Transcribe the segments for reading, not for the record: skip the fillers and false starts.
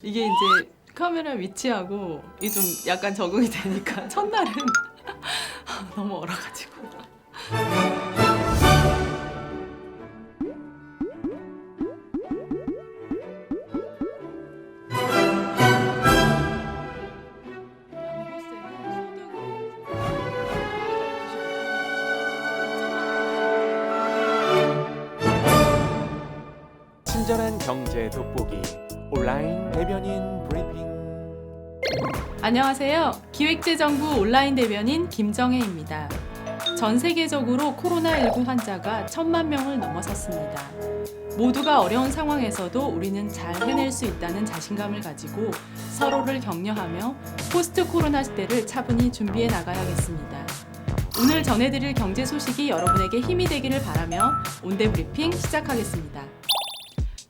이게 이제 카메라 위치하고 이게 좀 약간 적응이 되니까 첫날은 너무 얼어가지고. 친절한 경제 돋보기 온라인 대변인 브리핑. 안녕하세요. 기획재정부 온라인 대변인 김정혜입니다. 전 세계적으로 코로나19 환자가 1,000만 명을 넘어섰습니다. 모두가 어려운 상황에서도 우리는 잘 해낼 수 있다는 자신감을 가지고 서로를 격려하며 포스트 코로나 시대를 차분히 준비해 나가야겠습니다. 오늘 전해드릴 경제 소식이 여러분에게 힘이 되기를 바라며 온대 브리핑 시작하겠습니다.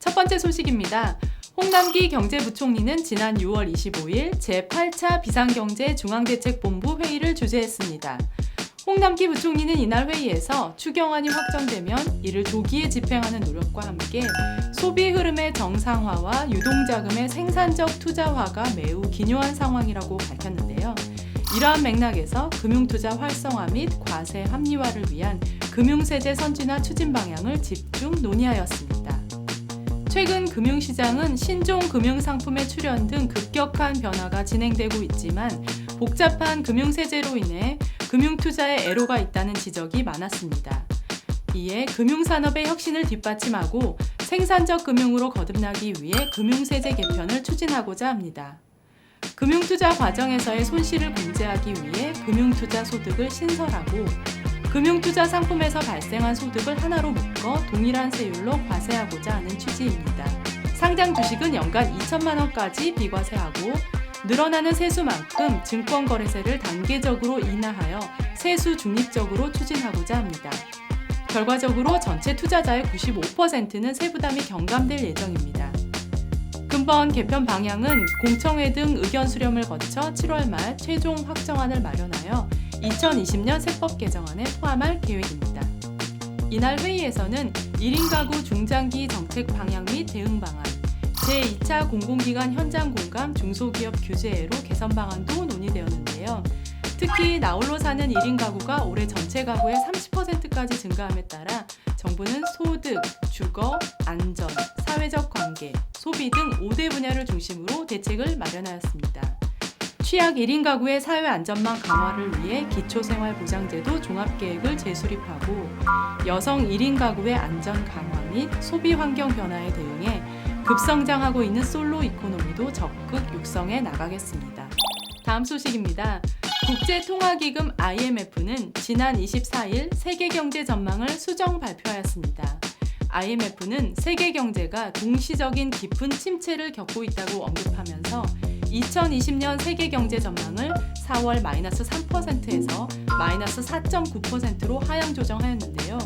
첫 번째 소식입니다. 홍남기 경제부총리는 지난 6월 25일 제8차 비상경제중앙대책본부 회의를 주재했습니다. 홍남기 부총리는 이날 회의에서 추경안이 확정되면 이를 조기에 집행하는 노력과 함께 소비 흐름의 정상화와 유동자금의 생산적 투자화가 매우 기묘한 상황이라고 밝혔는데요. 이러한 맥락에서 금융투자 활성화 및 과세 합리화를 위한 금융세제 선진화 추진 방향을 집중 논의하였습니다. 최근 금융시장은 신종 금융상품의 출현 등 급격한 변화가 진행되고 있지만 복잡한 금융세제로 인해 금융투자에 애로가 있다는 지적이 많았습니다. 이에 금융산업의 혁신을 뒷받침하고 생산적 금융으로 거듭나기 위해 금융세제 개편을 추진하고자 합니다. 금융투자 과정에서의 손실을 공제하기 위해 금융투자 소득을 신설하고 금융투자 상품에서 발생한 소득을 하나로 묶어 동일한 세율로 과세하고자 하는 취지입니다. 상장 주식은 연간 2천만 원까지 비과세하고 늘어나는 세수만큼 증권거래세를 단계적으로 인하하여 세수 중립적으로 추진하고자 합니다. 결과적으로 전체 투자자의 95%는 세부담이 경감될 예정입니다. 금번 개편 방향은 공청회 등 의견 수렴을 거쳐 7월 말 최종 확정안을 마련하여 2020년 세법 개정안에 포함할 계획입니다. 이날 회의에서는 1인 가구 중장기 정책 방향 및 대응 방안, 제2차 공공기관 현장 공감 중소기업 규제로 개선 방안도 논의되었는데요. 특히 나홀로 사는 1인 가구가 올해 전체 가구의 30%까지 증가함에 따라 정부는 소득, 주거, 안전, 사회적 관계, 소비 등 5대 분야를 중심으로 대책을 마련하였습니다. 취약 1인 가구의 사회 안전망 강화를 위해 기초생활보장제도 종합계획을 재수립하고 여성 1인 가구의 안전 강화 및 소비 환경 변화에 대응해 급성장하고 있는 솔로 이코노미도 적극 육성해 나가겠습니다. 다음 소식입니다. 국제통화기금 IMF는 지난 24일 세계경제 전망을 수정 발표하였습니다. IMF는 세계 경제가 동시적인 깊은 침체를 겪고 있다고 언급하면서 2020년 세계 경제 전망을 4월 마이너스 3%에서 마이너스 4.9%로 하향 조정하였는데요.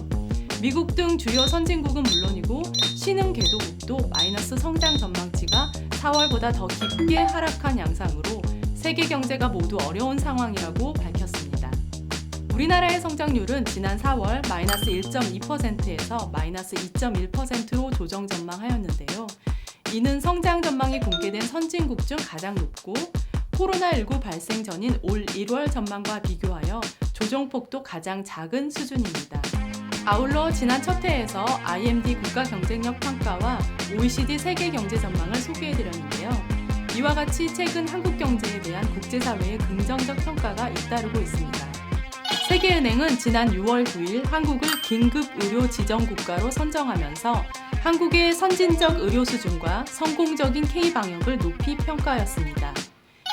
미국 등 주요 선진국은 물론이고 신흥 개도국도 마이너스 성장 전망치가 4월보다 더 깊게 하락한 양상으로 세계 경제가 모두 어려운 상황이라고 밝혔습니다. 우리나라의 성장률은 지난 4월 마이너스 1.2%에서 마이너스 2.1%로 조정 전망하였는데요. 이는 성장 전망이 공개된 선진국 중 가장 높고 코로나19 발생 전인 올 1월 전망과 비교하여 조정폭도 가장 작은 수준입니다. 아울러 지난 첫 회에서 IMD 국가경쟁력 평가와 OECD 세계 경제 전망을 소개해드렸는데요. 이와 같이 최근 한국 경제에 대한 국제사회의 긍정적 평가가 잇따르고 있습니다. 세계은행은 지난 6월 9일 한국을 긴급 의료 지정 국가로 선정하면서 한국의 선진적 의료 수준과 성공적인 K-방역을 높이 평가하였습니다.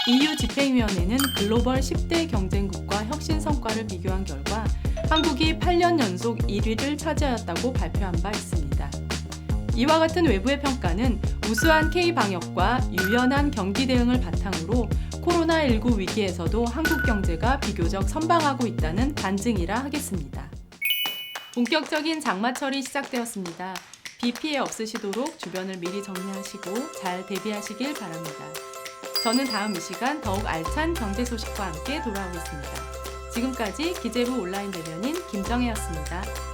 EU 집행위원회는 글로벌 10대 경쟁국과 혁신 성과를 비교한 결과 한국이 8년 연속 1위를 차지하였다고 발표한 바 있습니다. 이와 같은 외부의 평가는 우수한 K-방역과 유연한 경기 대응을 바탕으로 코로나19 위기에서도 한국 경제가 비교적 선방하고 있다는 반증이라 하겠습니다. 본격적인 장마철이 시작되었습니다. 비 피해 없으시도록 주변을 미리 정리하시고 잘 대비하시길 바랍니다. 저는 다음 이 시간 더욱 알찬 경제 소식과 함께 돌아오겠습니다. 지금까지 기재부 온라인 대변인 김정혜였습니다.